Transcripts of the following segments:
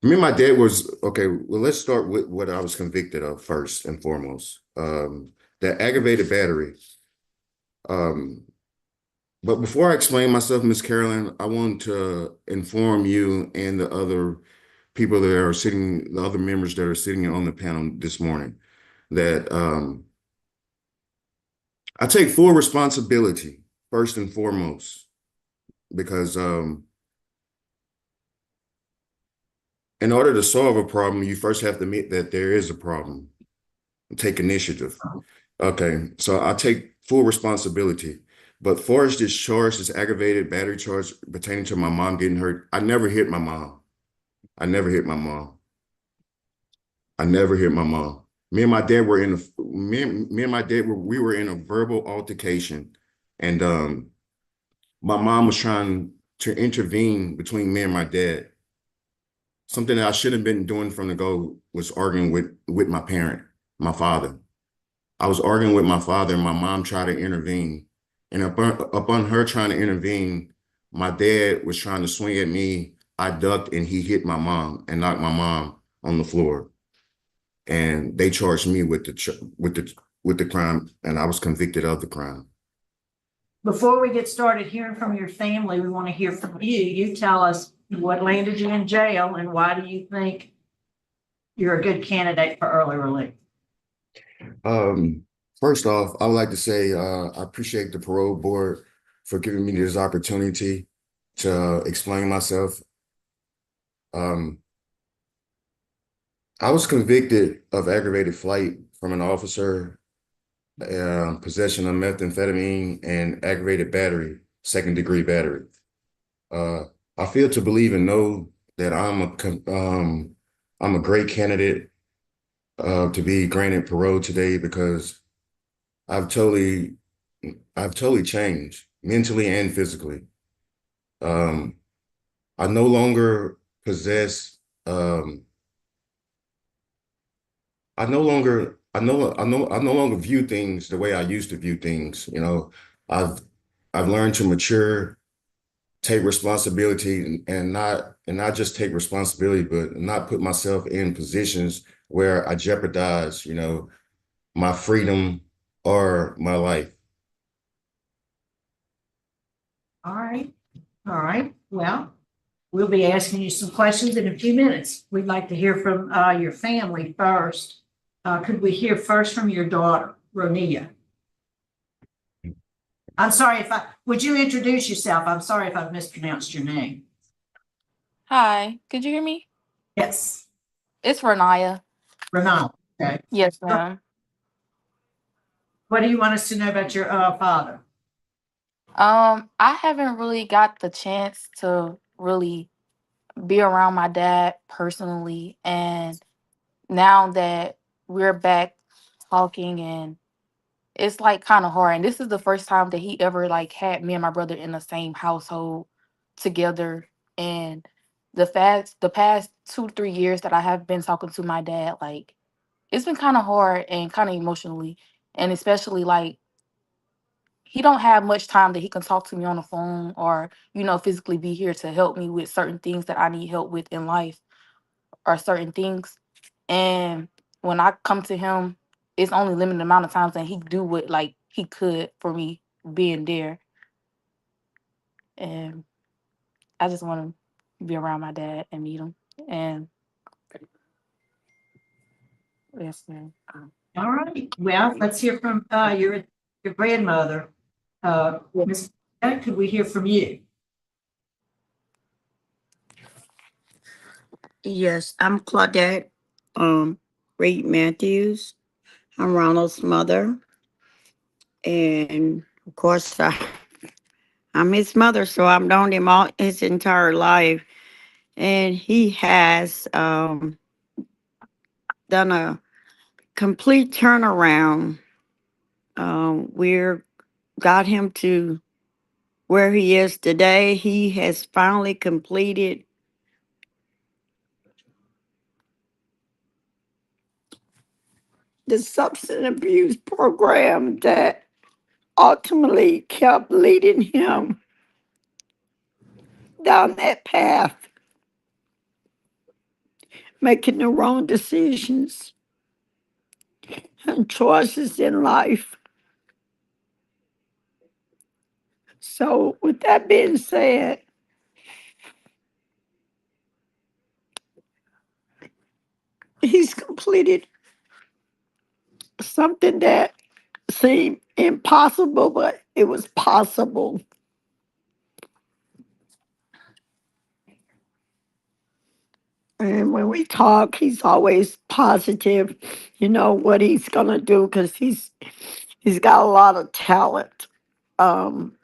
Me and my dad was okay. Well, let's start with what I was convicted of first and foremost. The aggravated battery. Um, but before I explain myself, Miss Carolyn, I want to inform you and the other people that are sitting, the other members that are sitting on the panel this morning, that I take full responsibility first and foremost, because in order to solve a problem, you first have to admit that there is a problem. Take initiative. Okay, so I take full responsibility. But for this charge, this aggravated battery charge pertaining to my mom getting hurt, I never hit my mom. I never hit my mom. I never hit my mom. Me and my dad were in a verbal altercation, and my mom was trying to intervene between me and my dad. Something that I should have been doing from the go was arguing with my parent, my father. I was arguing with my father, and my mom tried to intervene. And upon her trying to intervene, my dad was trying to swing at me. I ducked, and he hit my mom and knocked my mom on the floor. And they charged me with the crime, and I was convicted of the crime. Before we get started hearing from your family, we want to hear from you. You tell us what landed you in jail and why do you think you're a good candidate for early release? First off, I would like to say I appreciate the parole board for giving me this opportunity to explain myself. I was convicted of aggravated flight from an officer, possession of methamphetamine, and aggravated battery, second-degree battery. I feel to believe and know that I'm a great candidate to be granted parole today because I've totally changed mentally and physically. Um, I no longer possess. I no longer view things the way I used to view things. You know, I've I've learned to mature, take responsibility, and not just take responsibility, but not put myself in positions where I jeopardize, my freedom or my life. All right. All right. Well, we'll be asking you some questions in a few minutes. We'd like to hear from your family first. Could we hear first from your daughter, Ronia? I'm sorry would you introduce yourself? I'm sorry if I've mispronounced your name. Hi, could you hear me? Yes, It's Renaya. Renata. Okay. Yes, ma'am. What do you want us to know about your father? I haven't really got the chance to really be around my dad personally, and now that we're back talking, and it's like kind of hard. And this is the first time that he ever like had me and my brother in the same household together. And the past 2 3 years that I have been talking to my dad, like it's been kind of hard and kind of emotionally, and especially like he don't have much time that he can talk to me on the phone or physically be here to help me with certain things that I need help with in life or certain things. And when I come to him, it's only limited amount of times that he do what like he could for me being there. And I just want to be around my dad and meet him. And yes, ma'am. All right. Well, let's hear from your grandmother. Miss, could we hear from you? Yes, I'm Claudette Reed Matthews. I'm Ronald's mother. And of course, I'm his mother, so I've known him all his entire life. And he has done a complete turnaround. We're got him to where he is today. He has finally completed the substance abuse program that ultimately kept leading him down that path. making the wrong decisions and choices in life. So with that being said, he's completed something that seemed impossible, but it was possible. And when we talk, he's always positive, you know, what he's gonna do, because he's got a lot of talent. Um,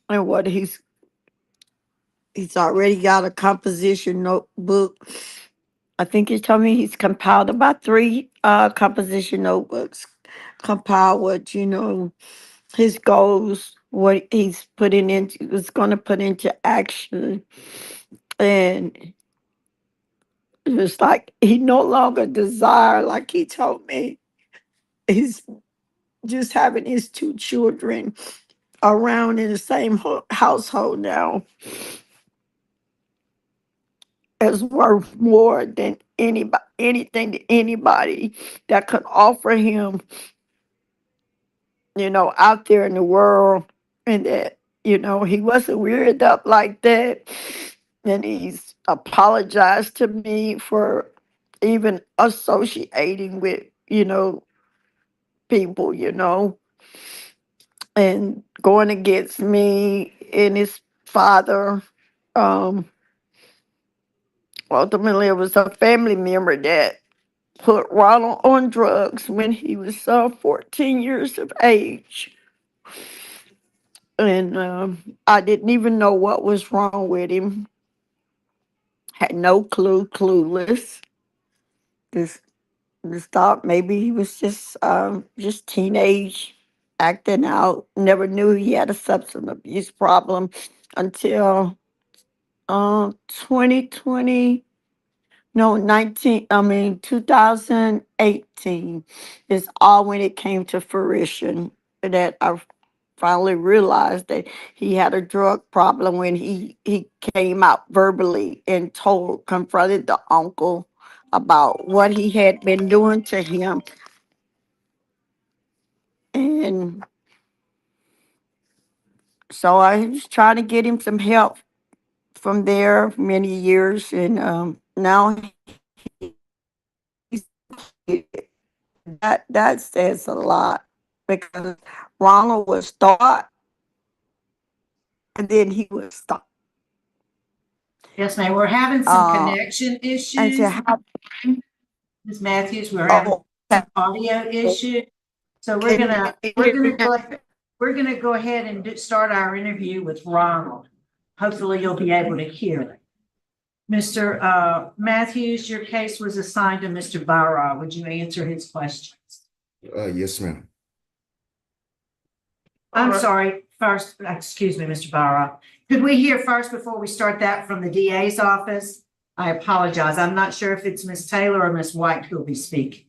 and what he's already got a composition notebook. I think he told me he's compiled about 3 composition notebooks, compiled what, you know, his goals, what he's putting into, was going to put into action. And it was like he no longer desire, like he told me, he's just having his 2 children around in the same household now is worth more than anything to anybody that could offer him, you know, out there in the world. And that, you know, he wasn't reared up like that. And he's apologized to me for even associating with, you know, people, you know, and going against me and his father. Um, Ultimately, it was a family member that put Ronald on drugs when he was 14 years of age. And I didn't even know what was wrong with him. Had no clue, clueless. Just, just thought maybe he was just teenage, acting out. Never knew he had a substance abuse problem until 2020. No, 2018 is all when it came to fruition that I finally realized that he had a drug problem when he came out verbally and confronted the uncle about what he had been doing to him. And so I was trying to get him some help from there for many years. And now he's that says a lot, because Ronald was thought and then he was stopped. Yes, ma'am. We're having some Uh, connection and to issues. have Ms. Matthews, we're having oh, some audio issue. So we're gonna go ahead and start our interview with Ronald. Hopefully you'll be able to hear it. Mr. Matthews, your case was assigned to Mr. Barra. Would you answer his questions? Yes, ma'am. I'm sorry, first, excuse me, Mr. Barra. Could we hear first, before we start that, from the DA's office? I apologize. I'm not sure if it's Ms. Taylor or Ms. White who'll be speaking.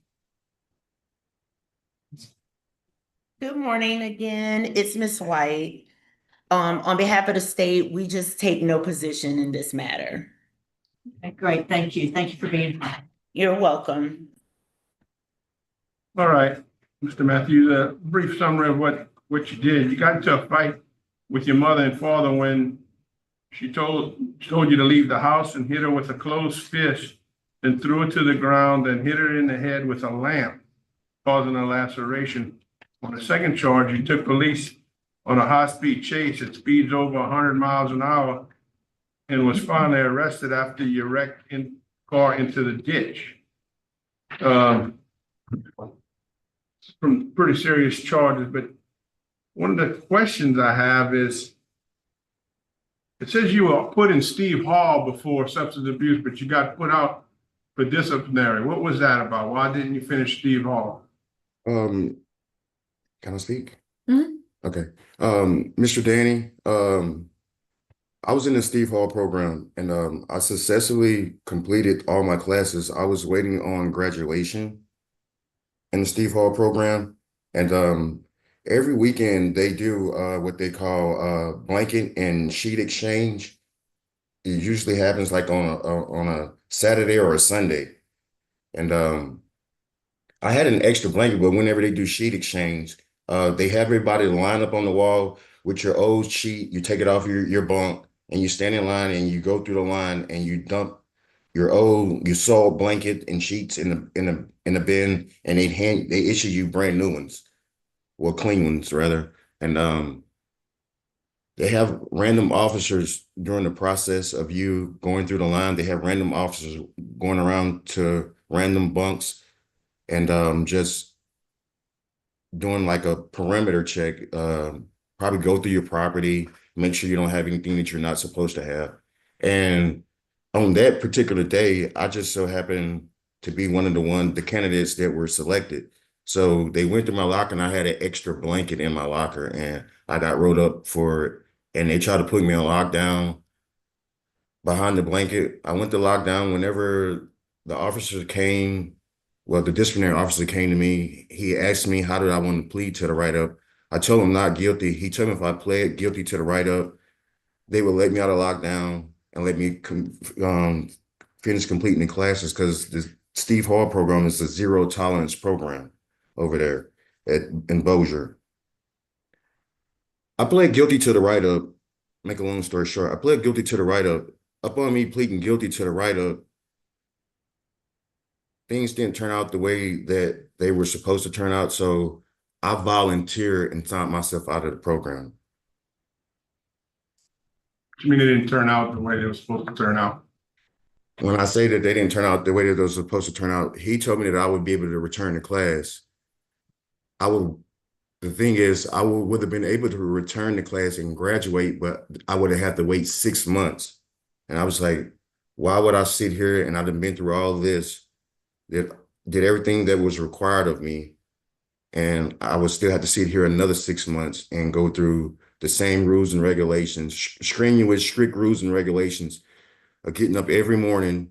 Good morning again. It's Ms. White. On behalf of the state, we just take no position in this matter. Okay, great. Thank you. Thank you for being here. You're welcome. All right, Mr. Matthews, a brief summary of what you did. You got into a fight with your mother and father when she told you to leave the house and hit her with a closed fist, then threw her to the ground and hit her in the head with a lamp, causing a laceration. On the second charge, you took police on a high-speed chase at speeds over 100 miles an hour and was finally arrested after you wrecked car into the ditch. From pretty serious charges, but one of the questions I have is, it says you were put in Steve Hall before substance abuse, but you got put out for disciplinary. What was that about? Why didn't you finish Steve Hall? Can I speak? Mhm. Okay. Mr. Danny, I was in the Steve Hall program and I successfully completed all my classes. I was waiting on graduation in the Steve Hall program. And every weekend they do what they call blanket and sheet exchange. it usually happens like on a Saturday or a Sunday. And I had an extra blanket, but whenever they do sheet exchange, they have everybody line up on the wall with your old sheet. You take it off your bunk and you stand in line and you go through the line and you dump your soiled blanket and sheets in the bin, and they issue you brand new ones, well, clean ones rather. And they have random officers during the process of you going through the line. They have random officers going around to random bunks and just doing like a perimeter check, probably go through your property, make sure you don't have anything that you're not supposed to have. And on that particular day, I just so happened to be one of the candidates that were selected. So they went through my locker and I had an extra blanket in my locker and I got rolled up for it. And they tried to put me on lockdown behind the blanket. I went to lockdown whenever the officer came. Well, the disciplinary officer came to me. He asked me how did I want to plead to the write-up. I told him not guilty. He told me if I pled guilty to the write-up, they would let me out of lockdown and let me finish completing the classes because the Steve Hall program is a zero tolerance program over there in Bossier. I pled guilty to the write-up. Make a long story short, I pled guilty to the write-up. Upon me pleading guilty to the write-up, things didn't turn out the way that they were supposed to turn out. So I volunteered and signed myself out of the program. You mean it didn't turn out the way they were supposed to turn out? When I say that they didn't turn out the way that they were supposed to turn out, he told me that I would be able to return to class. The thing is, I would have been able to return to class and graduate, but I would have had to wait 6 months. And I was like, why would I sit here and I've been through all this, did everything that was required of me, and I would still have to sit here another 6 months and go through the same rules and regulations, strenuous, strict rules and regulations of getting up every morning,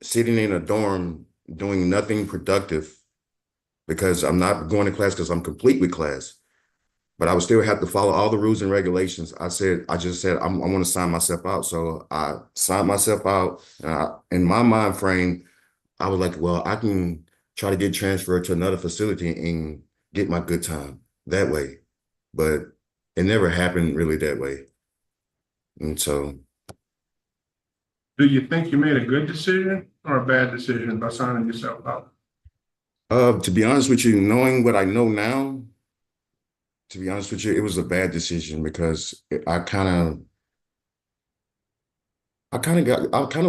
sitting in a dorm, doing nothing productive because I'm not going to class because I'm complete with class. But I would still have to follow all the rules and regulations. I just said, I want to sign myself out. So I signed myself out. In my mind frame, I was like, well, I can try to get transferred to another facility and get my good time that way. But it never happened really that way. And so, Do you think you made a good decision or a bad decision by signing yourself out? to be honest with you, knowing what I know now, to be honest with you, it was a bad decision because I kind of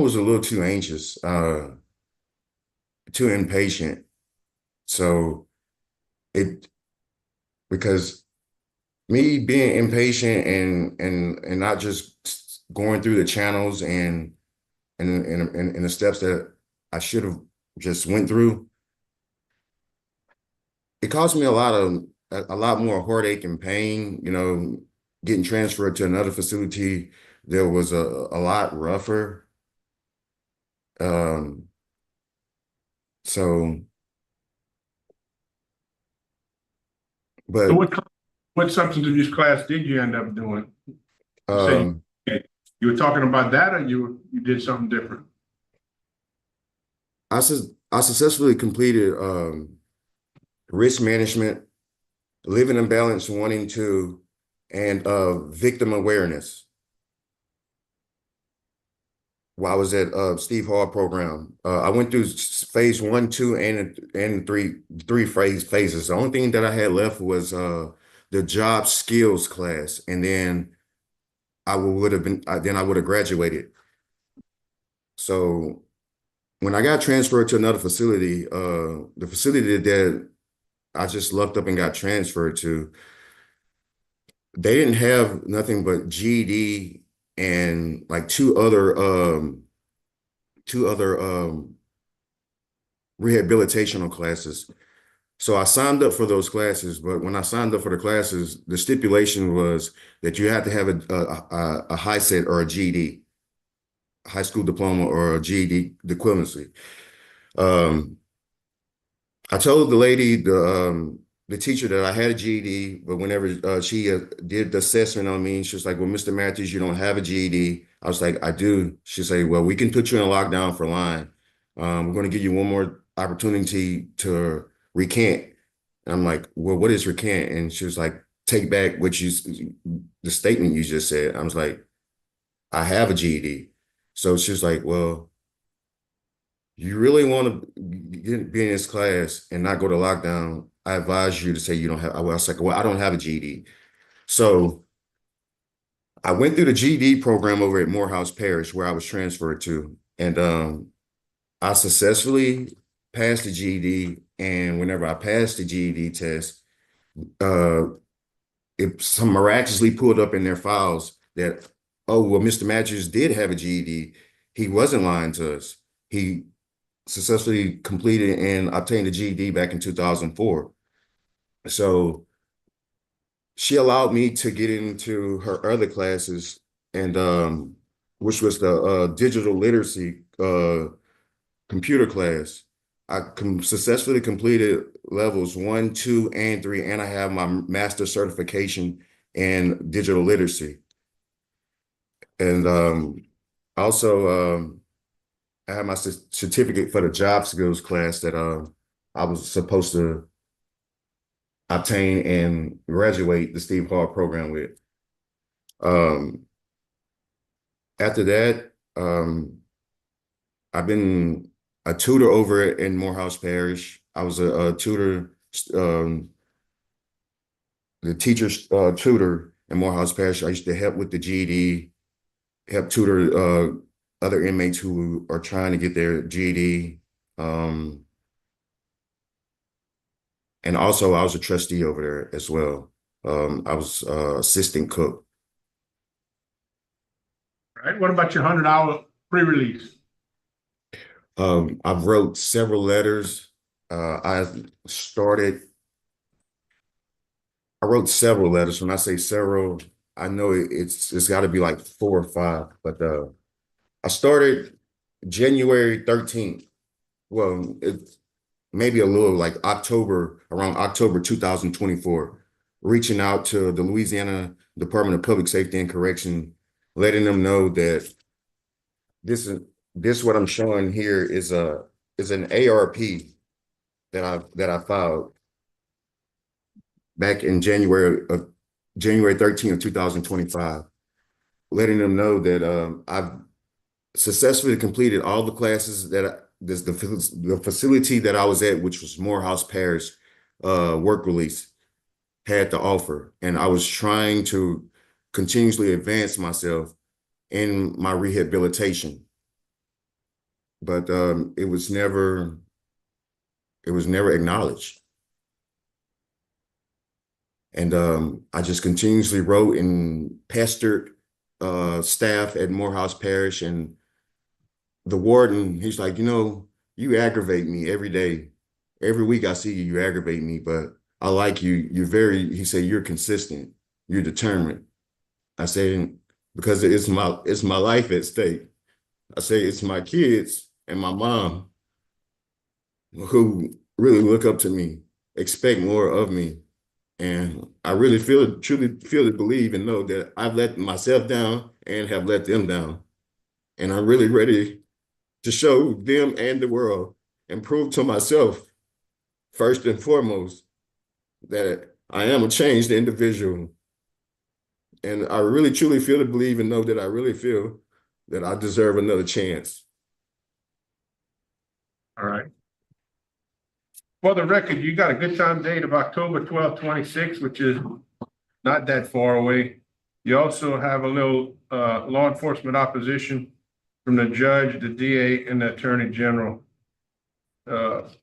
was a little too anxious, too impatient. So it, because me being impatient and not just going through the channels and the steps that I should have just went through, it caused me a lot more heartache and pain, getting transferred to another facility. There was a lot rougher. Um, so, So but what substance abuse class did you end up doing? You say um, you were talking about that, or you did something different? I successfully completed risk management, living in balance 1 and 2, and victim awareness while I was at Steve Hall program. I went through phase 1, 2, and three phases. The only thing that I had left was the job skills class, and then I would have graduated. So when I got transferred to another facility, the facility that I just looked up and got transferred to, they didn't have nothing but GED and like two other rehabilitational classes. So I signed up for those classes, but when I signed up for the classes, the stipulation was that you had to have a high set or a GED, high school diploma or a GED equivalency. I told the lady, the teacher that I had a GED, but whenever she did the assessment on me, she was like, well, Mr. Matthews, you don't have a GED. I was like, I do. She said, well, we can put you in a lockdown for lying. We're going to give you one more opportunity to recant. And I'm like, well, what is recant? And she was like, take back the statement you just said. I was like, I have a GED. So she was like, well, you really want to be in this class and not go to lockdown, I advise you to say you don't have. I was like, well, I don't have a GED. So I went through the GED program over at Morehouse Parish where I was transferred to. And I successfully passed the GED. And whenever I passed the GED test, uh, it some miraculously pulled up in their files that, oh, well, Mr. Matthews did have a GED. He wasn't lying to us. He successfully completed and obtained a GED back in 2004. So she allowed me to get into her other classes, and which was the digital literacy computer class. Successfully completed levels 1, 2, and 3, and I have my master certification in digital literacy. And also I have my certificate for the job skills class that I was supposed to obtain and graduate the Steve Hall program with. After that, I've been a tutor over in Morehouse Parish. I was a tutor, the teacher's tutor in Morehouse Parish. I used to help with the GED, help tutor other inmates who are trying to get their GED. And also I was a trustee over there as well. I was assistant cook. Right. What about your 100-hour pre-release? I've wrote several letters. I wrote several letters. When I say several, I know it's got to be like 4 or 5. But I started January 13th. Well, it's maybe a little like around October 2024, reaching out to the Louisiana Department of Public Safety and Correction, letting them know that this what I'm showing here is an ARP that I filed back in January 13th of 2025, letting them know that I've successfully completed all the classes that the facility that I was at, which was Morehouse Parish work release, had to offer. And I was trying to continuously advance myself in my rehabilitation. But it was never acknowledged. And I just continuously wrote and pestered staff at Morehouse Parish, and the warden, he's like, you aggravate me every day. Every week I see you, you aggravate me, but I like you. He said, you're consistent. You're determined. I said, because it's my life at stake. I say, it's my kids and my mom who really look up to me, expect more of me. And I really truly feel and believe and know that I've let myself down and have let them down. And I'm really ready to show them and the world and prove to myself, first and foremost, that I am a changed individual. And I really truly feel and believe and know that I really feel that I deserve another chance. All right. For the record, you got a good time date of October 12th, 26, which is not that far away. You also have a little law enforcement opposition from the judge, the DA, and the attorney general. But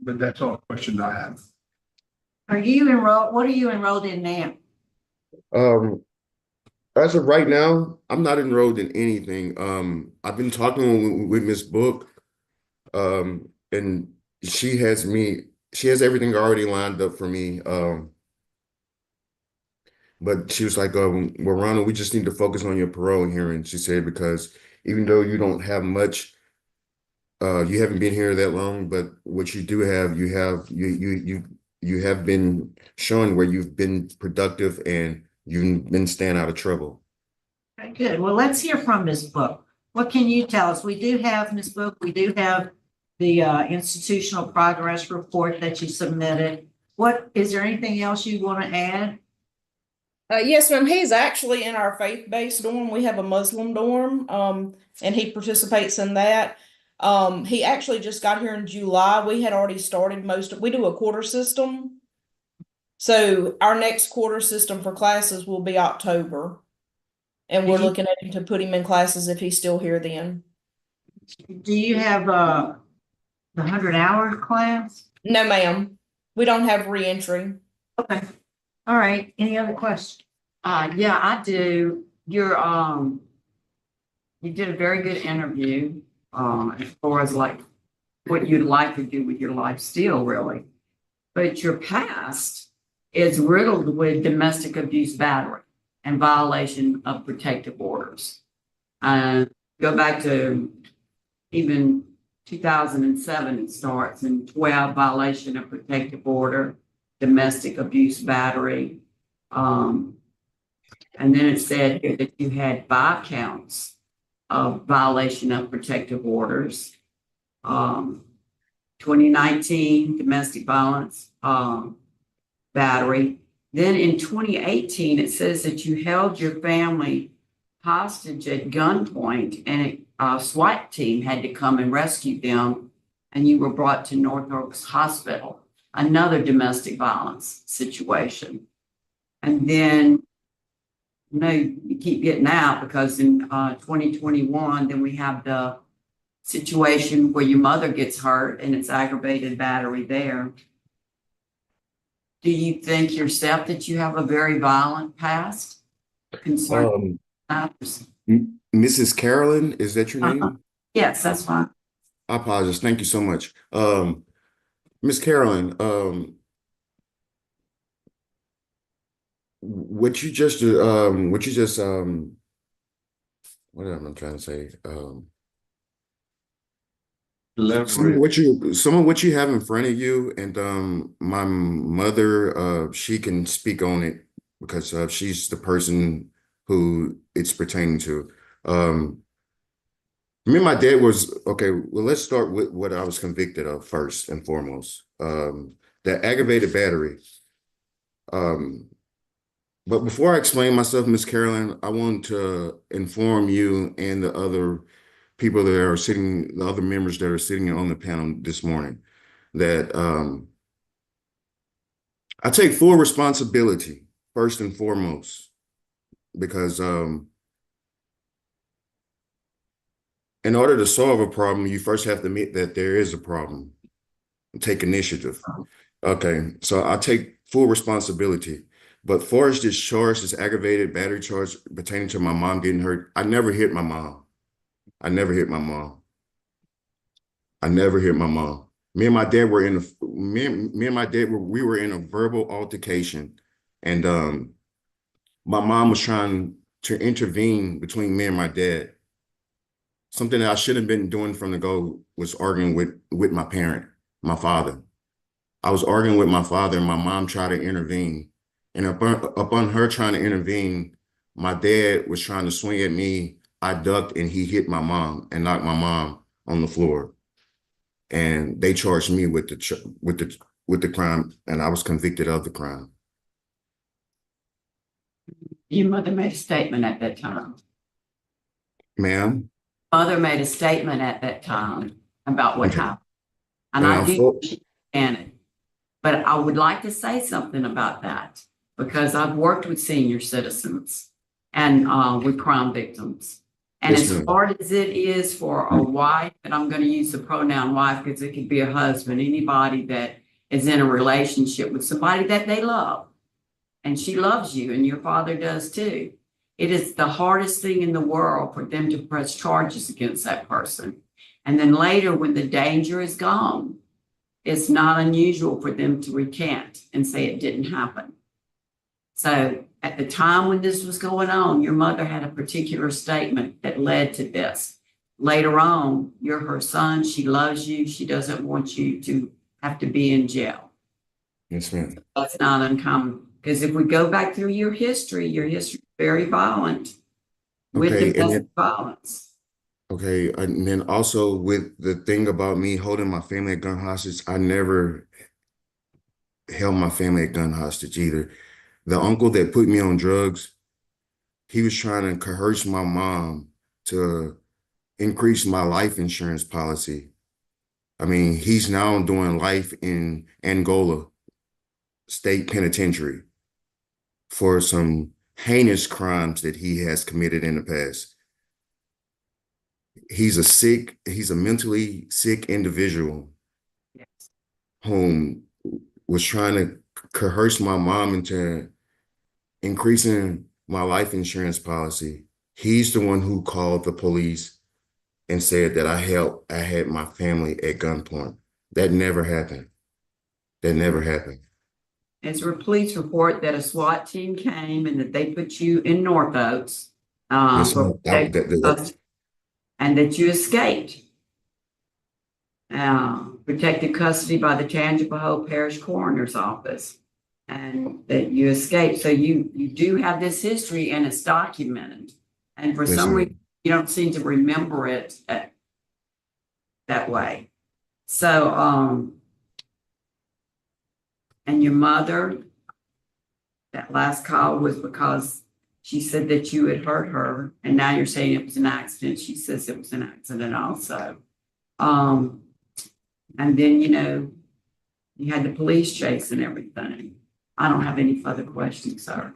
that's all the questions I have. Are you enrolled? What are you enrolled in now? As of right now, I'm not enrolled in anything. I've been talking with Miss Book, and she has everything already lined up for me. But she was like, well, Ronald, we just need to focus on your parole hearing. She said, because even though you don't have much, you haven't been here that long, but what you do have, you you have been showing where you've been productive and you've been staying out of trouble. Okay, good. Well, let's hear from Ms. Book. What can you tell us? We do have, Ms. Book, we do have the institutional progress report that you submitted. Is there anything else you want to add? Yes, ma'am. He's actually in our faith-based dorm. We have a Muslim dorm, and he participates in that. He actually just got here in July. We had already started we do a quarter system. So our next quarter system for classes will be October. And we're looking at him to put him in classes if he's still here then. Do you have the 100-hour class? No, ma'am. We don't have reentry. Okay. All right. Any other questions? Yeah, I do. You did a very good interview, as far as like what you'd like to do with your life still, really. But your past is riddled with domestic abuse battery and violation of protective orders. Go back to even 2007, it starts, and 12 violation of protective order, domestic abuse battery. And then it said here that you had 5 counts of violation of protective orders. 2019 domestic violence battery. Then in 2018, it says that you held your family hostage at gunpoint, and a SWAT team had to come and rescue them, and you were brought to North Oaks Hospital, another domestic violence situation. And then, you keep getting out, because in 2021, then we have the situation where your mother gets hurt and it's aggravated battery there. Do you think yourself that you have a very violent past? Concern matters? Mrs. Carolyn, is that your name? Yes, that's fine. I apologize. Thank you so much. Miss Carolyn, what you just what am I trying to say? Some of what you have in front of you, and my mother, she can speak on it because she's the person who it's pertaining to. Me and my dad was okay. Well, let's start with what I was convicted of first and foremost. The aggravated battery. But before I explain myself, Miss Carolyn, I want to inform you and the other people that are sitting, the other members that are sitting on the panel this morning, that I take full responsibility first and foremost, because in order to solve a problem, you first have to admit that there is a problem and take initiative. Okay, so I take full responsibility. But far as this charge, this aggravated battery charge pertaining to my mom getting hurt, I never hit my mom. I never hit my mom. I never hit my mom. Me and my dad were in we were in a verbal altercation, and my mom was trying to intervene between me and my dad. Something that I should have been doing from the go was arguing with my parent, my father. I was arguing with my father, and my mom tried to intervene. And upon her trying to intervene, my dad was trying to swing at me. I ducked, and he hit my mom and knocked my mom on the floor. And they charged me with the crime, and I was convicted of the crime. Your mother made a statement at that time. Ma'am? Mother made a statement at that time about what happened. And And I I'm do full- understand it. But I would like to say something about that, because I've worked with senior citizens and with crime victims. And Yes, as ma'am. hard as it is for a wife, and I'm going to use the pronoun wife because it could be a husband, anybody that is in a relationship with somebody that they love, and she loves you and your father does too. It is the hardest thing in the world for them to press charges against that person. And then later, when the danger is gone, it's not unusual for them to recant and say it didn't happen. So at the time when this was going on, your mother had a particular statement that led to this. Later on, you're her son. She loves you. She doesn't want you to have to be in jail. Yes, ma'am. That's not uncommon, because if we go back through your history is very violent with Okay, and domestic then violence. okay, and then also with the thing about me holding my family at gun hostage, I never held my family at gun hostage either. The uncle that put me on drugs, he was trying to coerce my mom to increase my life insurance policy. I mean, he's now doing life in Angola State Penitentiary for some heinous crimes that he has committed in the past. He's a mentally sick individual Yes. whom was trying to coerce my mom into increasing my life insurance policy. He's the one who called the police and said that I had my family at gunpoint. That never happened. That never happened. It's a police report that a SWAT team came and that they put you in North Oaks. Yes, For ma'am. protective and that you escaped. Protected custody by the Tangipahoa Parish Coroner's Office. And that you escaped. So you do have this history and it's documented. And for Yes, some ma'am. reason, you don't seem to remember it that way. So, and your mother, that last call was because she said that you had hurt her, and now you're saying it was an accident. She says it was an accident also. And then, you had the police chase and everything. I don't have any further questions, sir.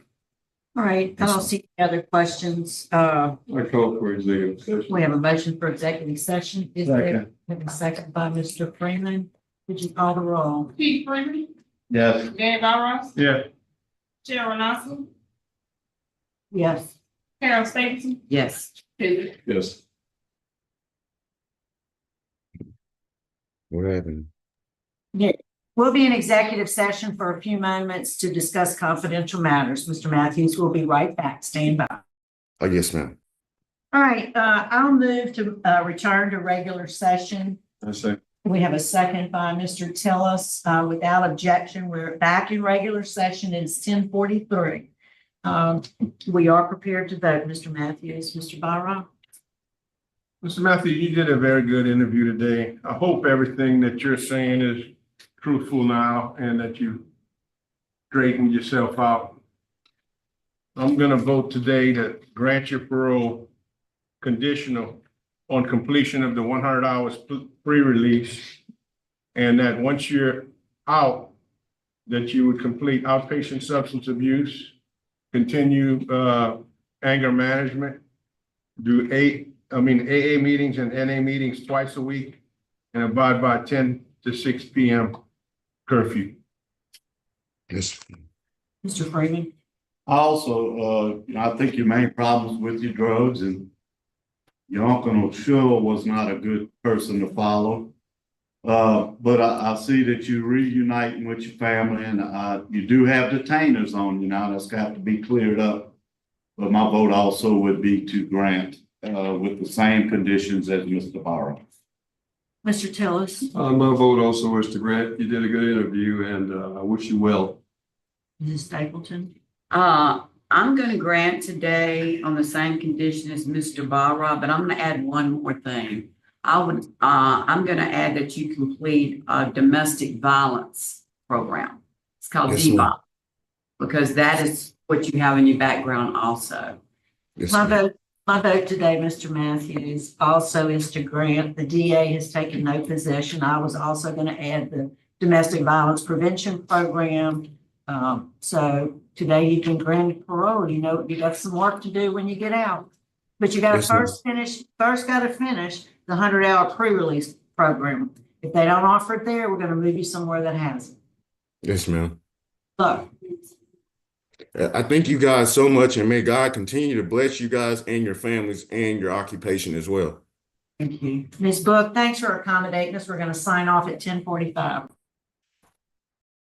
All right, I don't see any other questions. I call for executive session. We have a motion for executive session. Is there Second. have a second by Mr. Freeman? Would you call the roll? Keith Freeman, Yes. Dan Barros, Yeah. Sharon Nelson, Yes. Carol Stevenson, Yes. Yes. What happened? We'll be in executive session for a few moments to discuss confidential matters. Mr. Matthews will be right back. Stand by. Oh, yes, ma'am. All right, I'll move to return to regular session. I say. We have a second by Mr. Tillis. Without objection, we're back in regular session. It's 10:43. We are prepared to vote. Mr. Matthews, Mr. Byron. Mr. Matthews, you did a very good interview today. I hope everything that you're saying is truthful now and that you straightened yourself out. I'm going to vote today to grant your parole conditional on completion of the 100 hours pre-release, and that once you're out, that you would complete outpatient substance abuse, continue anger management, do AA meetings and NA meetings twice a week, and abide by 10 to 6 p.m. curfew. Yes. Mr. Freeman. Also, I think your main problems with your drugs, and your uncle sure was not a good person to follow. But I see that you're reuniting with your family, and you do have detainers on you now. That's got to be cleared up. But my vote also would be to grant with the same conditions as Mr. Barrow. Mr. Tillis. My vote also is to grant. You did a good interview, and I wish you well. Mrs. Stapleton. I'm going to grant today on the same condition as Mr. Barra, but I'm going to add one more thing. I'm going to add that you complete a domestic violence program. It's called Yes, DBOP, ma'am. because that is what you have in your background also. Yes, My ma'am. vote today, Mr. Matthews, also is to grant. The DA has taken no position. I was also going to add the domestic violence prevention program. So today you can grant parole. You know, you got some work to do when you get out. But you gotta Yes, ma'am. first gotta finish the 100-hour pre-release program. If they don't offer it there, we're gonna move you somewhere that has it. Yes, ma'am. So, I thank you guys so much, and may God continue to bless you guys and your families and your occupation as well. thank you. Ms. Book, thanks for accommodating us. We're gonna sign off at 10:45.